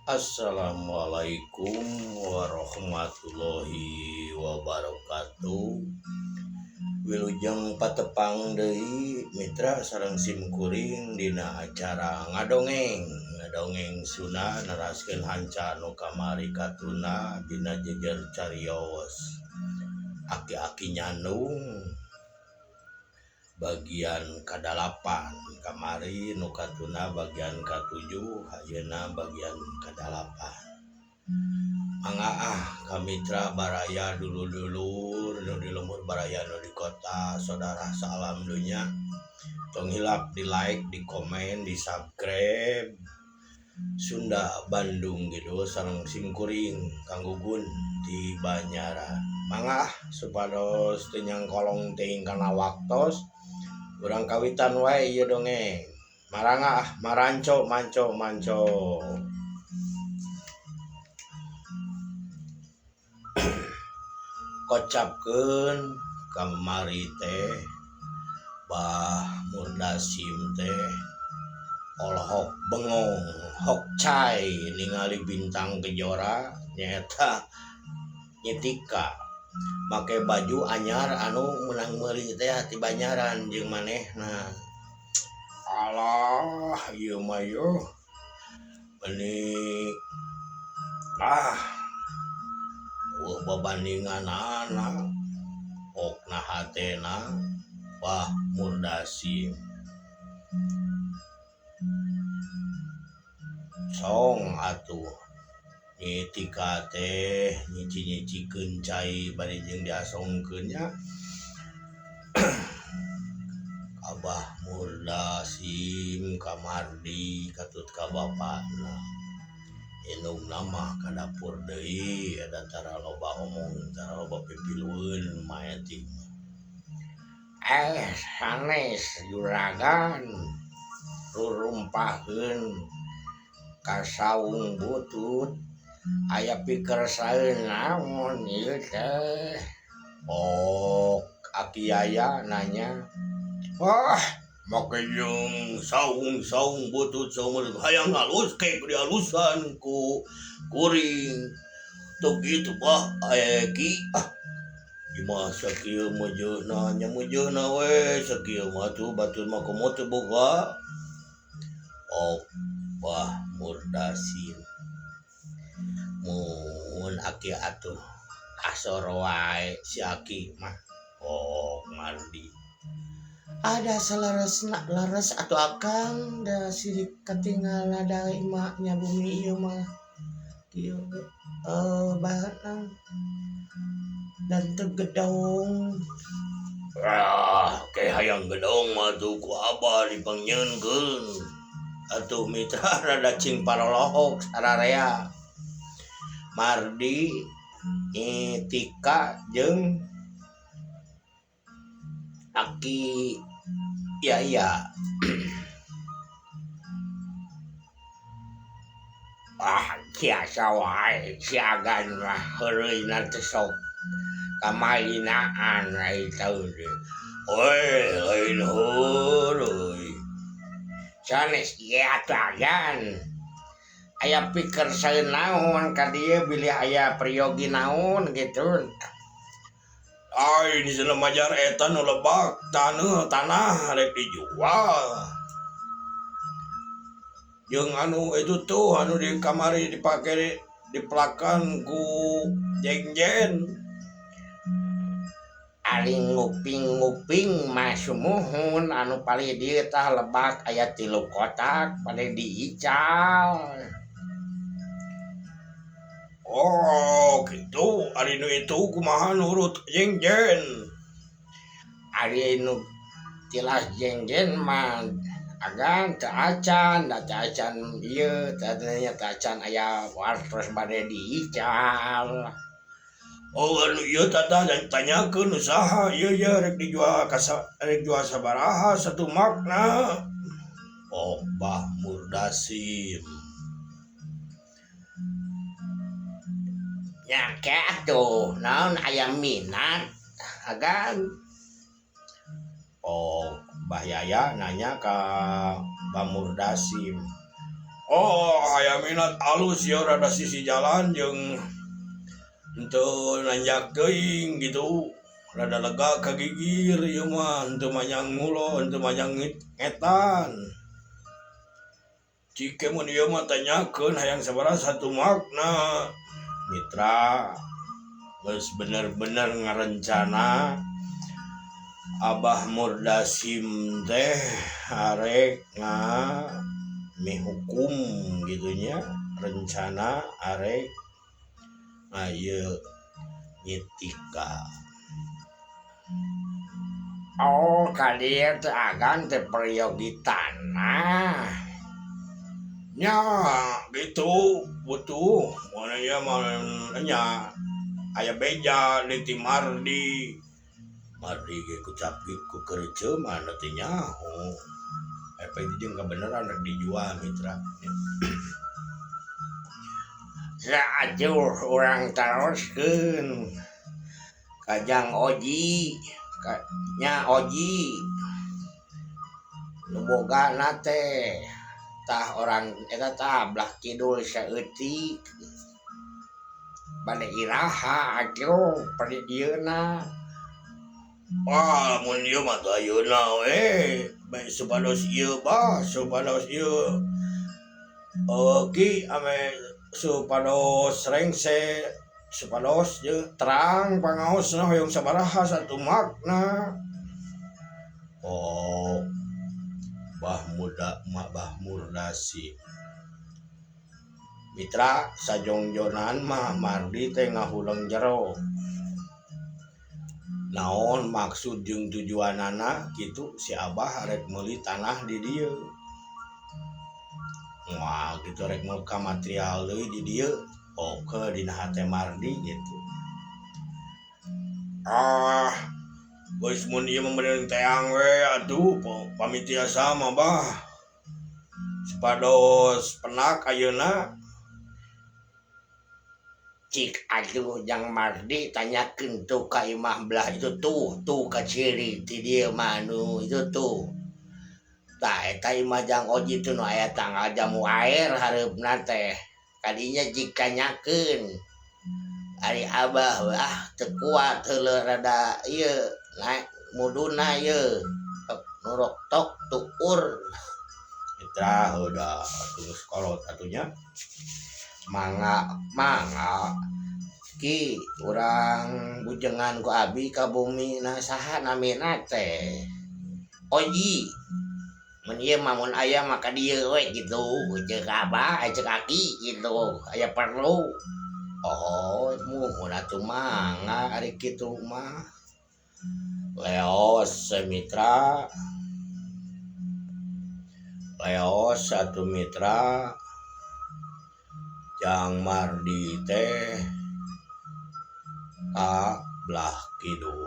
Assalamualaikum warahmatullahi wabarakatuh. Wilujeng patepang deui mitra sareng simkuring dina acara ngadongeng Sunda neraskeun hanca nu kamari katuna dina jejer carios aki-aki nyandung bagian kadalapan kamari nu katuna bagian katujuh ayeuna bagian kadalapan. Mangga kamitra baraya dulur-dulur nu di lembur baraya nu di kota saudara salam dunya tong hilap di like, di komen, di subscribe Sunda Bandung gitu sareng simkuring Kang Gugun di Banyaran. Mangga supados teu nyangkolong teuing kana waktos urang kawitan wae ieu dongeng. Marangga maranco manco. Kocapkeun kamari teh Bah Murdasim teh olohok bengong hokcai ningali bintang kejora nyaeta nyetika make baju anyar anu menang meuli teh ti Banyaran jeung manehna. Alah ieu mah yo meuni babandinganana okna hatena Bah Murdasim song atuh nyetika teh nyici-nyicikeun cai bari jeung diasongkeun nya Abah Murdasim ka Mardi katut ka bapana indungna mah ka dapur deui ada tara loba omong tara loba pipilueun maeting sanes juragan rurumpahkeun ka saung butut aya pikeun saeun naon ieu teh aki aya nanya make jeung saung butut saumur hayang halus ke dihalusan ku kuring tuh gitu Pak Eki gimana sakieu mejeuna nya mejeuna we sakieu mah tuh batur mah komo teu boga Bah Murdasim mun aki atuh asor wae si aki mah Mardi ada laras atau akang da sirik katinggal ada imaknya bumi ieu mah kieu bahan dan teu gedong kayak hayang gedong mah tuh ku abah dipangnyieunkeun atuh mitra rada cing parolohok sararea Mardi Tika jeung aki iya kiasa wae siagan mah heureuyna teh sok kamalinaan ai teu lain heureui sanes ieu atagan aya pikir saeun naon ka dieu bilih aya priyogi naon gitu. Ini sana majar eta nu lebak tanah rek dijual jeung anu itu tuh anu di kamari dipake dipelakan ku jengjen ari nguping mah sumuhun anu pali dieu tah lebak aya 3 kotak pade diical. Gitu ari nu itu kumaha nurut jengjen ari nu tilas jengjen mah agan teu acan da teu acan ieu tadinya teu acan aya wartos bade diical anu ieu tata tanyakeun usaha ieu rek dijual rek jual sabaraha satu makna Bah Murdasim nya atuh naon aya minat agan Bah Yaya nanya ka Bah Murdasim Oh aya minat alus ya rada sisi jalan jeung henteu nanjak teuing gitu rada lega kagigir ieu mah henteu manyang ngulo henteu manyang ngetan jika mun ieu mah tanyakeun hayang sabaraha satu makna mitra geus bener-bener ngarencana Abah Murdasim teh arek hukum gitunya rencana arek ayo nyetika. Oh kalian teh agan teh peryogi tanah nya gitu butuh mana ya mana aya beja di Mardi ge kucap ku kerece mana teh nyaho apa itu jeung kebenaran rek dijual mitra ya ajuh urang taroskeun kajang Oji nya Oji nu bogana teh tah orang eta tah belah kidul saeutik bade iraha atuh pada dieuna. Wah, mun ieu mah teu ayeuna we, bae supados ieu ki ame supados rengse supados je terang pangaosna hoyong sabaraha satu makna. Oh, Bah Murdasi. Mitra sajongjonan mah Mardi teh ngahulang jero. Naon maksud jeung tujuanana gitu si Abah rek meuli tanah di dieu. Wah gitu rek mau ka material deui di dieu. Oke dina hate Mardi gitu. Geus mun ieu meunang teang we atuh pamit tiasa mah Bah. Supados penak ayeuna cik aduh jang Mardi tanyakeun tuh ka imah belah itu tuh ka ciri ti dieu mah nu itu tuh tah eta imah jang Oji tuh nu aya tanggal jamu air hareupna teh kadinya jika nyakeun ari Abah teu kuat heuleuh rada ieu naik muduna ieu nurok tok tuur mitra udah terus kolot atunya mangga ki urang bujengan ku abi ka bumi na saha namina teh Oji mun ieu mah mun aya maka dieu we gitu ceuk Abah ceuk Aki gitu aya perlu oh muhun atuh mangga ari kitu mah leos mitra leos satu mitra Jang Mardi teh belah kidul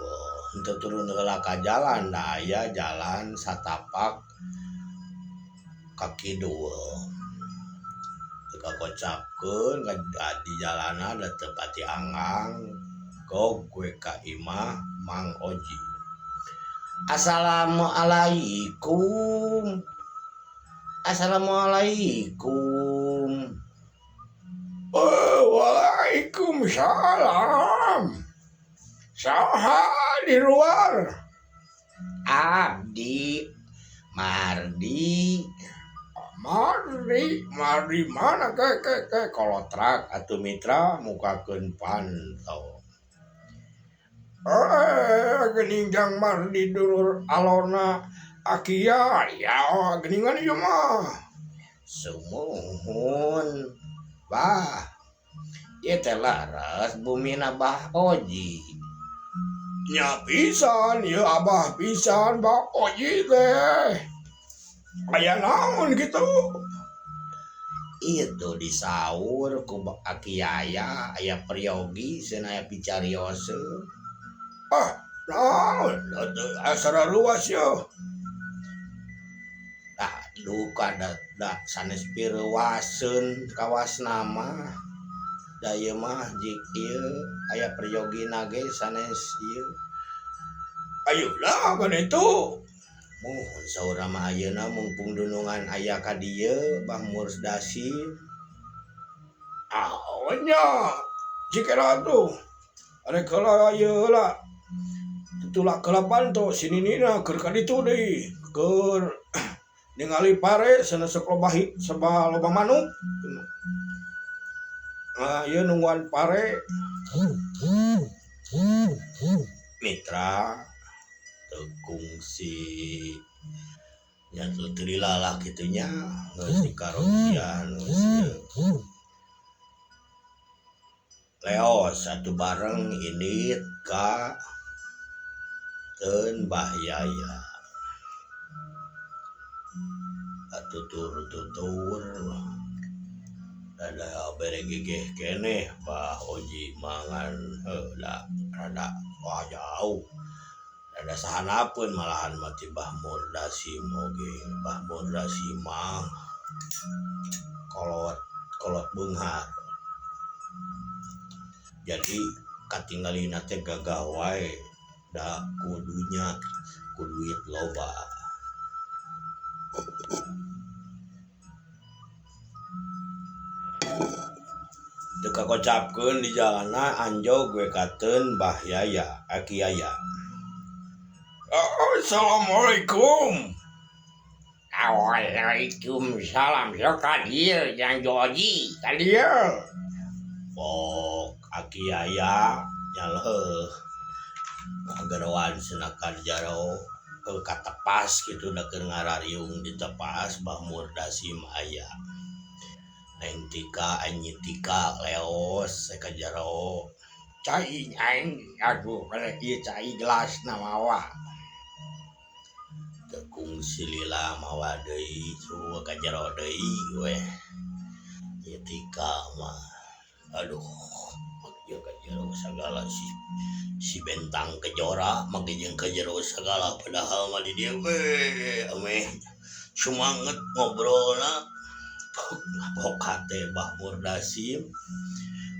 henteu turun heula ka jalan da aya jalan satapak ka kidul teu kakocapkeun di jalana da teu pati anggang gog gue ka imah Mang Oji. Assalamualaikum. Waalaikumsalam. Saha di luar? Abdi Mardi mana ke kolotrak atuh mitra mukakeun pantau. Geuning jang Mardi dulur alona Akia ya geuningan ieu mah. Sumuhun. Bah, ieu teh laras bumina Bah Oji. Nya pisan ieu Abah pisan Bah Oji teh. Aya naon gitu? Itu disaur ku Aki aya peryogi cenah aya picarioseun. Naon asara luas yo. Duka da sanes pireuwaseun kawas nama da ieu mah jik ieu aya peryogi ge sanes ieu ayeuna kan itu Mohon saura mah ayeuna mumpung dunungan aya ka dieu Bah Murdasim. Nya jika tuh ada kalau ayeuna lah tulak kelapan tuh sini nina keur ka ditu deui keur ningali pare sana sekolah seba loba manuk. Ieu nungguan pare mitra tekung si nyatu trilalah gitunya geus dikaroncian geus leos satu bareng ini ka ten Bahyaya tutur ada bere gegeh keneh Bah Oji mangan heula rada jauh ada sahanapeun malahan mati Bah Murdasim oge Bah Murdasim mah kolot beunghar jadi katinggalina teh gagah wae da kudunya ku duit loba. Teu kakocapkeun di jalanna anjog gue katen Bahyaya Akiaya. Assalamualaikum. Waalaikumsalam. Sok ka dieu yang Joji ka dieu. Pok Akiaya nyaleuh ngagarawan senakan jaro ka tepas kitu da keur ngarariung di tepas Bah Murdasim aya. Neng Tika Anyitika leos ka jaro. Cai aing aduh ieu cai gelas na mawa. Tekung silila mawa deui cu ka jero deui weh. Ieu Tika mah aduh ieu ka jero sagala si bentang kejora make jeung ka jero sagala padahal mah di dieu ameh sumanget ngobrolna hate Bah Murdasim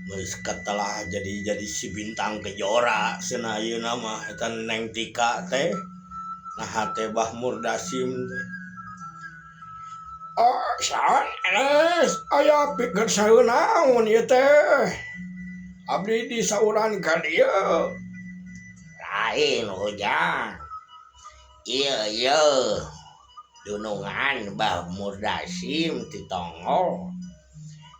geus katelah jadi si bintang kejora cenah ayeuna mah eta Neng Tika teh nah hate Bah Murdasim teh. Saon Enes aya pikeun saeunaon ieu teh? Abdi disauran ka dieu. Lain ujang. Ieu dunungan Bah Murdasim ti Tongol.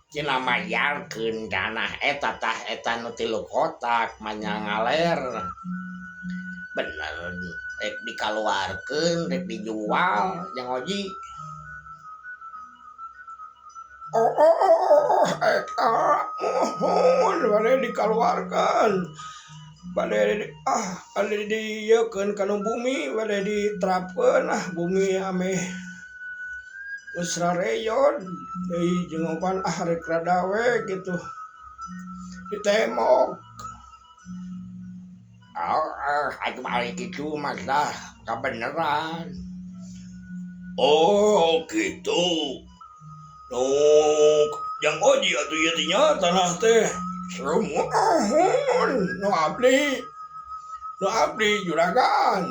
Cina mayarkeun tanah eta tah eta nu 3 kotak manyang ngaler. Bener rek dikaluarkeun rek dijual Jang Oji. Eta mohon bade dikaluarkan bade dieukeun kana bumi bade diterapkeun bumi ameh geus rareyon deui jeung opan rek rada we kitu ditemok. Atuh balik kitu mah dah kabeneran. Oh gitu. Jang Oji atuh ieu teh nya tanah teh Semuahun nu abdi juragan.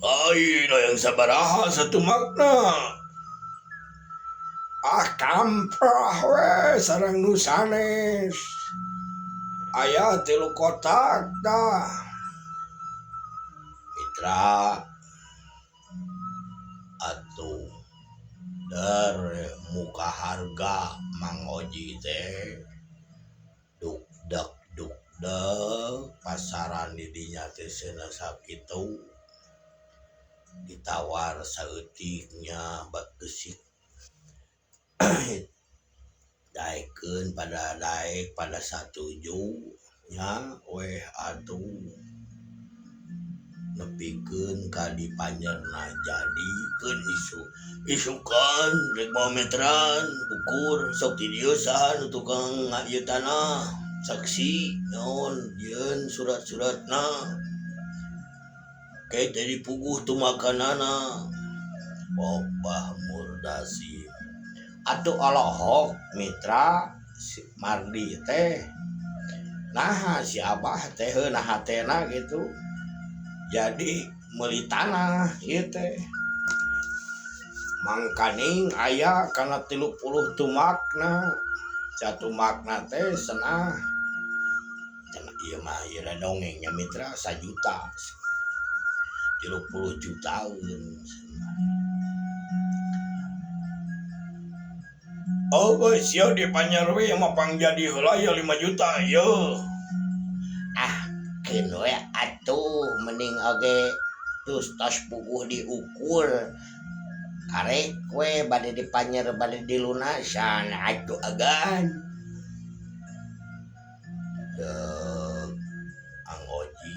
Ayeuna yang sabaraha satu makna. Kamprah we sareng nu sanes. Aya 3 kotak dah. Mitra atuh dari muka harga Mang Oji teh dukdek pasaran di dinya teh cenah sakitu ditawar saeutiknya bat geusik daekeun pada daek pada satuju nya weh atuh nepikeun ka dipanjerna jadikeun isukan rek bawa meteran ukur sok ti dieu saha nu tukang ngaieu tanah saksi naon yeun surat-suratna kayak tadi puguh tu makanana. Bah Murdasim Atuh olohok mitra si Mardi teh nah si Abah teh nah hatena gitu jadi meuli tanah ieu teh mangkaning aya kana 30 tumakna catumakna teh senah cenah ieu mah ieu dongengnya mitra 1 juta 30 jutaan. Oh guys, yo di Panyarwe yang mah pangjadi heula ya 5 juta yo. Ah, keun we atuh mending oge tus tos puguh diukur. Karek we bade dipanyer bade dilunasan atuh agan. Anggoji.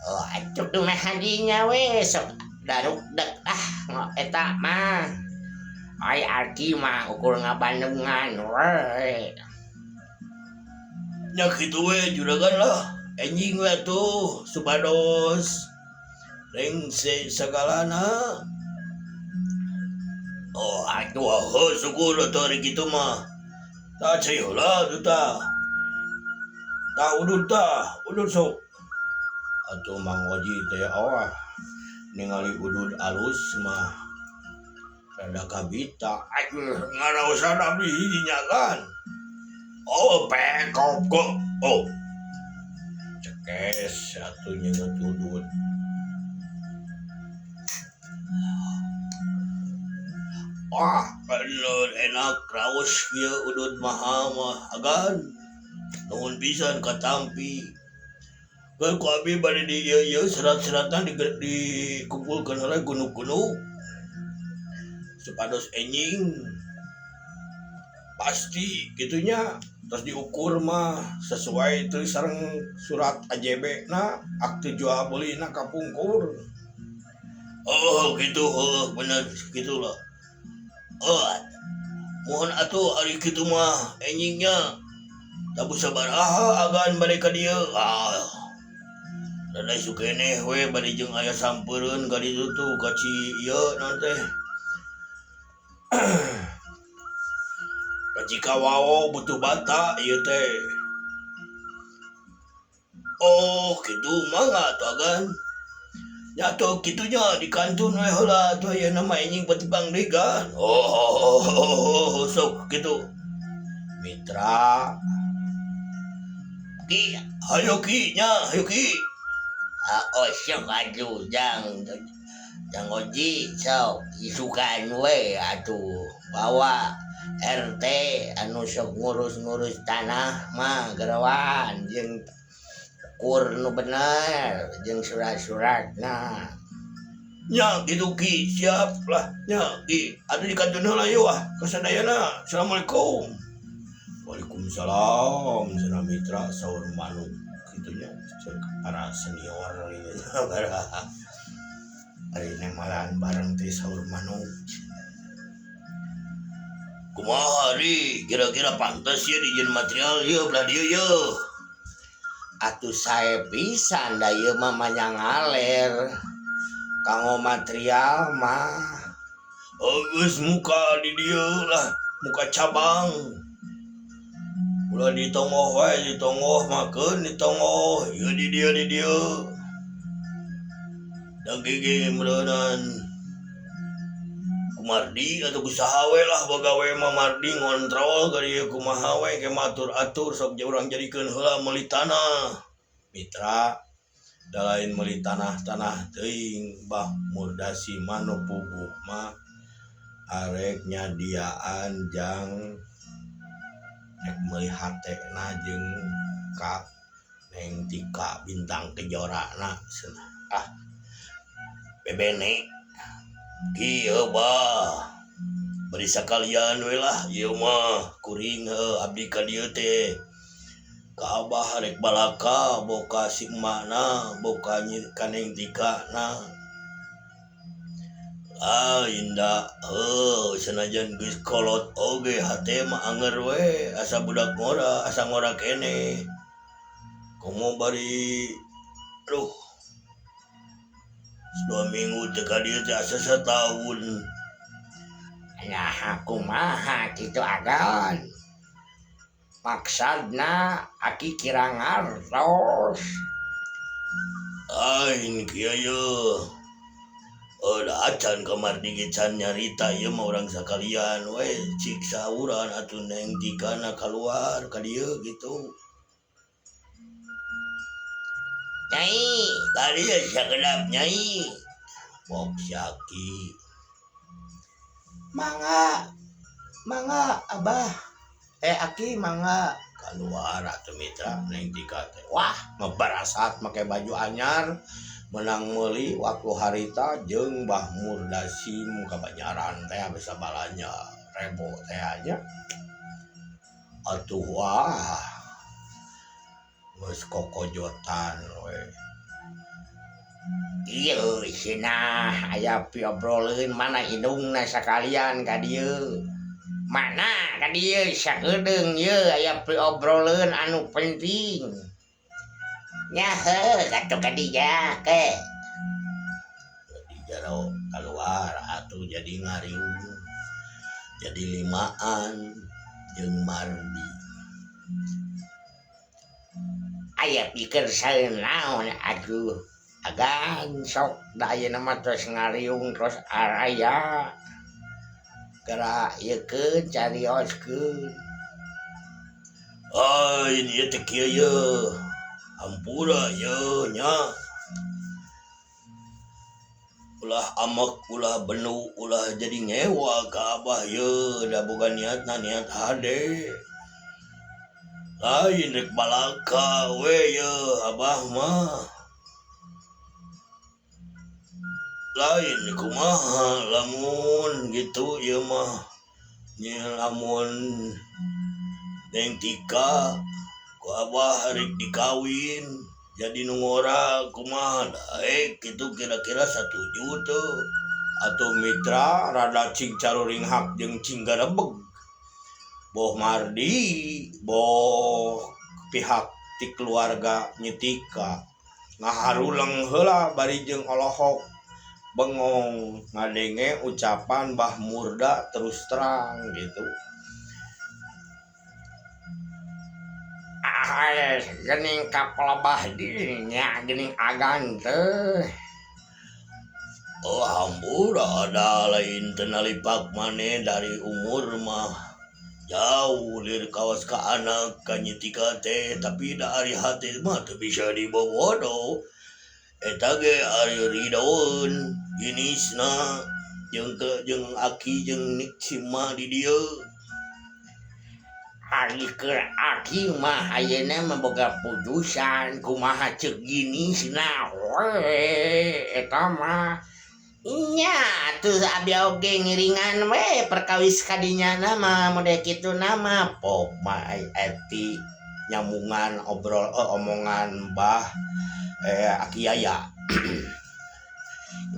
Oh, atuh dumeh hadinya we sok daruk dek eta mah. Ai arki mah ukur ngabandungan we. Nya kitu we juragan lah. Enjing we tuh supados ring sagalana. Oh, atuh syukur atuh ari kitu mah. Tah cai heula tuh tah. Tah udud sok. Atuh Mang Oji teh awah ningali udud alus mah rada kabita. Aduh, ngaraos abdi hijinya kan. Oh, pekop kok. Oh. Cekes atuh nyeungeut udud. Wah, bener enak raos ieu udud mah agan. Nuhun pisan katampi. Kan ku abi bade di ieu serat-seratna dikumpulkeun heula gunuk-gunuk. Supados enjing pasti gitunya terus diukur mah sesuai itu sareng surat AJB na akte jual beli na kapungkur. Oh gitu, bener gitu lah. Mohon atuh ari kitu mah enjingnya tabu sabaraha agan bade ka dieu. Rada sukeneh we bade jeung aya sampeureun ka ditu tuh ka ci ieu naon teh. Jika wao butuh bata ieu teh. Oh, kitu mangga tuh agan. Nya tuh kitunya di kantun we heula tuh aya nama enjing patibang degan. Oh, sok kitu. Mitra. Ki, hayo ki nya, hayo ki. Oh, sok atuh Jang Oji sok isukan we atuh bawa RT anu sok ngurus-ngurus tanah mah garawan jeung ukur nu bener jeung surat-suratna. Nya kitu ki siap lah nya ki atuh di kantun heula yeuh kasadayana. Assalamualaikum. Waalaikumsalam cenah mitra saur manuk kitu nya para senior ieu ari nemalan bareng teh saur manuk. Kumaha ari kira-kira pantes ya dijieun material ieu belah dieu yeuh. Atuh sae pisan da ieu mah manyang ngaler. Kanggo material mah geus muka di dieu lah, muka cabang. Ulah ditongoh wae, ditongoh makeun ditongoh, ieu di dieu. Da gege meureunnan Mardi atau kusaha we lah bagawe mah Mardi ngontrol ka dieu kumaha we ke matur-atur sok urang jadikeun heula meuli tanah. Mitra da lain meuli tanah teuing Bah Murdasi mah nu puguh mah arek nyadiaan jang rek meuli hatena jeung ka Neng Tika Bintang Kejorana cenah. Bebene kieu bah bari sakalian we lah ieu mah kuring abdi ka dieu teh ka abah rek balaka boka si emakna boka ka Neng Tikana. Indah sanajan geus kolot oge hate mah anger we asa budak ngora asa ngora kene. Komo bari aduh 2 minggu teh ka dieu teh asa setahun. Nah, kumaha kitu agan. Maksudna aki kira ngartos. Ain kieu acan kamar digecan nyarita ieu mah urang sakalian we cik sauran atuh neng tikana keluar ka dieu gitu. Nyai, tadi sakedap nyai. Pok Syaki. Mangga abah Aki mangga Keluar atuh mitra neng tika teh. wah ngebarasat make baju anyar menang meuli waktu harita jeung Mbah Murdasim kabanyaran teh bisa balanya rebo teh aja atuh wah geus kokojotan we Ieu cenah aya piobroleun mana indungna sakalian ka dieu. Mana ka dieu sakedeung ieu aya piobroleun anu penting. Nya heuh atuh ka dinya ke. jadi jaro keluar atuh jadi ngariung jadi limaan jeung Mardi Aya pikir saeun naon aduh. Agan sok da ayeuna mah terus ngariung terus araya. Geura ieukeun carioskeun. Ain ieu teh kieu yeuh hampura yeuh nya ulah amek ulah benu ulah jadi ngewa ka abah yeuh da boga niatna niat hade lain rek balaka we yeuh abah mah lain kumaha lamun gitu ieu mah nya lamun Neng Tika ku abah rek dikawin jadi nu ngora kumaha daek kitu kira-kira satuju tuh atuh mitra rada cing caruring hak jeung cing garebeg boh Mardi boh pihak ti keluarga nyetika ngaharuleng heula bari jeung olohok bengong ngadenge ucapan Mbah Murda terus terang gitu. Gening kapelebah dirinya gening agan teh. Oh hampura ada lain tenalipak maneh dari umur mah jauh lir kawas ka anak ka nyetika teh tapi dari hati mah teu bisa dibobodo eta ge ari ridaun jenisna jeung Aki jeung Niksima di dieu. Ari keur aki mah ayeuna mah boga putusan kumaha ceuk ginisna we eta mah nya tuh abi oge ngiringan we perkawis kadinyana mah mode kitu nama Pok mah eti nyambungan omongan Mbah Aki Yaya.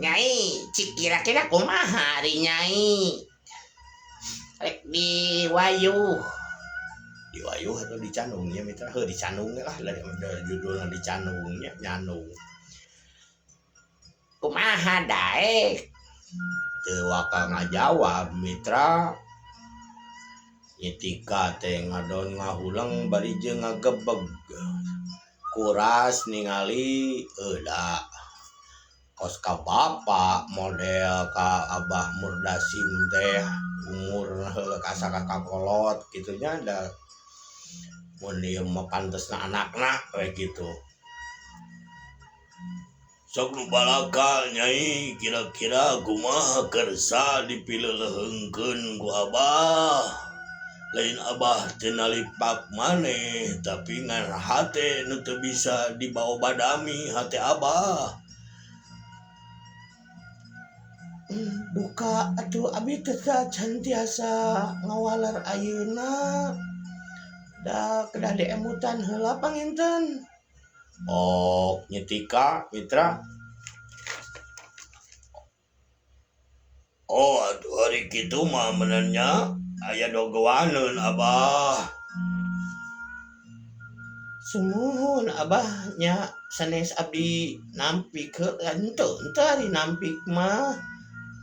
Nyai cik kira-kira kumaha ari nyai rek diwayuh Di Wayuh atau di Canung ya mitra di Canung lah judulnya di Canungnya Nyanung kumaha daek teu waka ngajawab mitra nyetika teh ngadon ngahulang bari jeung ngagebeg kuras ningali euda kos ka bapa model ka Abah Murdasim teh umur heula ka kolot kitunya ada mun ieu mah pantesna anakna we gitu. Sok nu balaka nyai kira-kira kumaha kersa dipileuleungkeun ku abah. Lain abah teu nalipak maneh tapi ngan hate nu teu bisa dibawa badami hate abah. Buka atuh abi teh cantiasa ngawaler ayeuna. Da kedah deemutan heula panginten. Oh, nyetika mitra. Oh, aduh hari kitu mah menenya aya dogowaneun abah. Sumuhun abahnya sanes abdi nampikeun henteu ari nampik mah.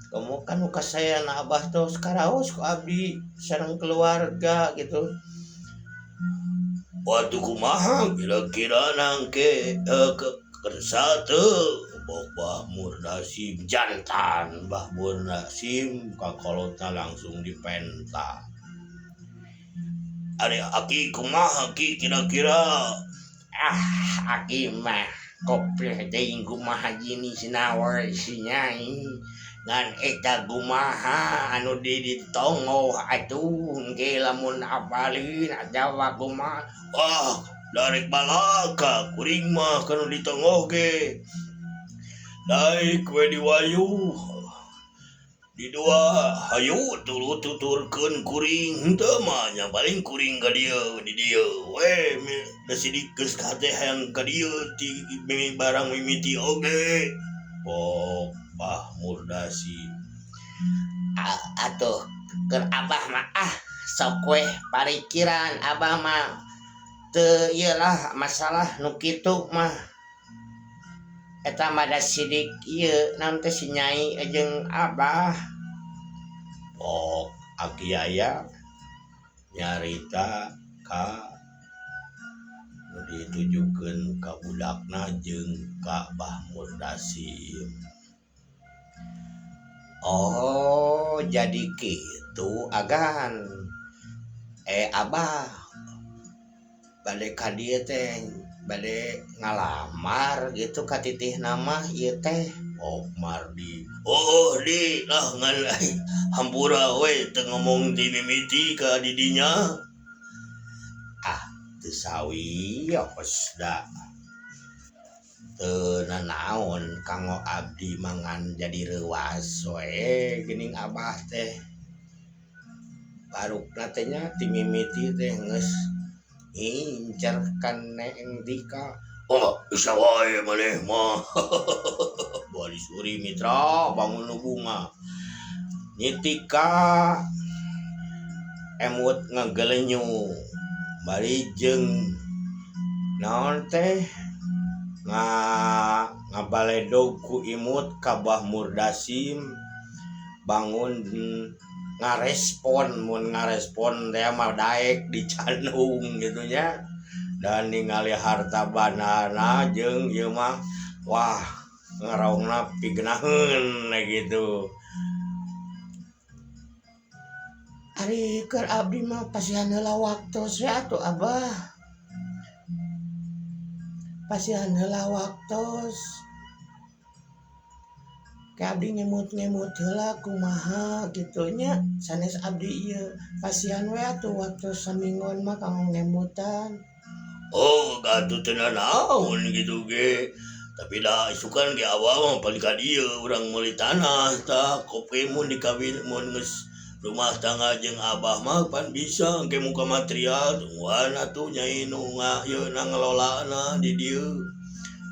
Kamu kan muka saya na abah tos karaos ku abdi sareng keluarga gitu. Waktu kumaha kira-kira nangke kersa teu Bah Murdasim jantan Bah Murdasim kakolotna langsung dipenta. Ari Aki kumaha Ki kira-kira? Aki mah kopre teuing kumaha gini sinawar si Nyai ngan eta kumaha anu ditongo atuh engke lamun apalin atawa kumaha. Wah darek balaka kuring mah kanu ditongo ge daek we diwayu di dua hayu tulu tuturkeun kuring henteu mah nya paling kuring ka dieu di dieu we da sidik geus kate hayang ka dieu ti barang mimiti oge. Bah Murdasim atuh keur abah mah sok we parikiran abah mah teu ieu lah masalah nu kitu mah eta mah da sidik ieu naon teh si Nyai jeung abah. Aki aya nyarita ka nu ditujukeun ka budakna jeung ka Bah Murdasim. Jadi kitu agan abah bade ka dieu teh bade ngalamar gitu ka titih nama ieu teh. Mardi. Di lah ngan hampura we teu ngomong ti mimiti ka didinya. Teu sawi yos da. Teu nanaon kanggo abdi mangan jadi reuas we geuning abah teh. Barukna teh nya ti mimiti teh geus incerkan Neng Dika. Bisa wae maneh mah. Bari suri mitra bangun nu bunga. Nyitika emut ngagelenyu. Bari jeung naon teh ngabaledog ku imut ka Bah Murdasim bangun ngarespon mun ngarespon teh mah daek dicanung gitu nya. Dan ningali harta bandana jeung ieu mah wah ngaraongna pigeunaheun gitu. Ari keur abdi mah pasihan heula waktos we atuh abah. Pasihan heula waktos. Ke abdi ngemut-ngemut heula kumaha kitu nya sanes abdi ieu. Pasihan we atuh waktos samingon mah kanggo ngemutan. Gatuh teu nanaon gitu ge. Tapi da isukan ge awal mah paling ka dieu urang meuli tanah tah kope mun dikawin mun geus rumah tangga jeung abah mah pan bisa engke muka material tungguan atuh Nyai nu ngayeuna ngelolana di dieu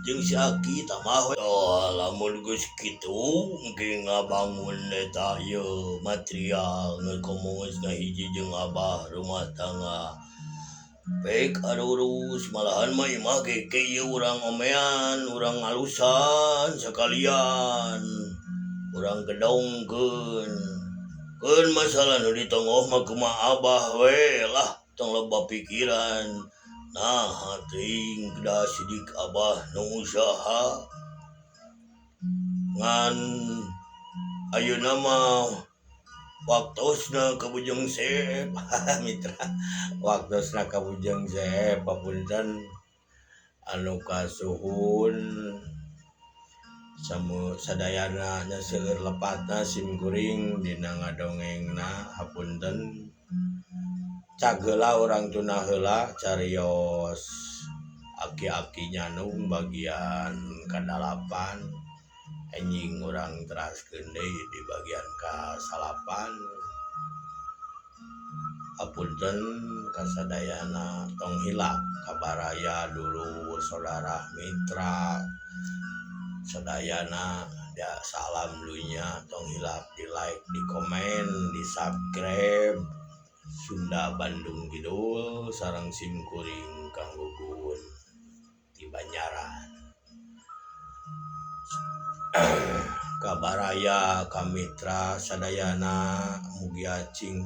jeung si Aki tamah we. Lamun geus kitu engke ngabangun eta ieu material ngeukomong geus ngahiji jeung abah rumah tangga. Baik arurus malahan mah imah ge ieu urang omean, urang alusan sakalian. Urang gedongkeun. Keun masalah nu ditongoh mah kumaha abah we lah tong loba pikiran. Nah, teuing da sidik abah nu usaha. Ngan ayeuna mah waktosna kabujeng seep mitra waktosna kabujeng seep papunten anu kasuhun sadayana nya seueur lepatna sim kuring dina ngadongengna hapunten cageula urang tuna heula carios aki-aki nyanung bagian kadalapan. Enjing urang teraskeun deui di bagian ka-8. Hapunten kasadayana tong hilap kabaraya dulu saudara mitra sadayana da salam dulunya tong hilap di like di komen di subscribe Sunda Bandung Kidul sareng sim kuring Kang Gugun di Banjaran. Kabaraya kamitra sadayana mugi acing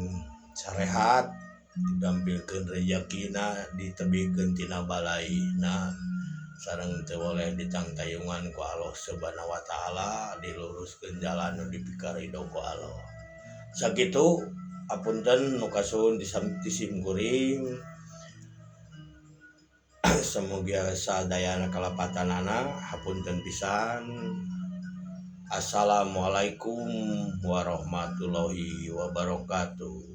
sarehat didampilkeun rejekina ditebikeun tina balaina sareng teu boleh ditangtayungan ku Allah Subhanahu wa taala, diluruskeun jalan nu dipikaridho ku Allah. Sakitu apunten nu kasuhun disim kuring. Semoga sadayana kalapatanana hapunten pisan. Assalamualaikum warahmatullahi wabarakatuh.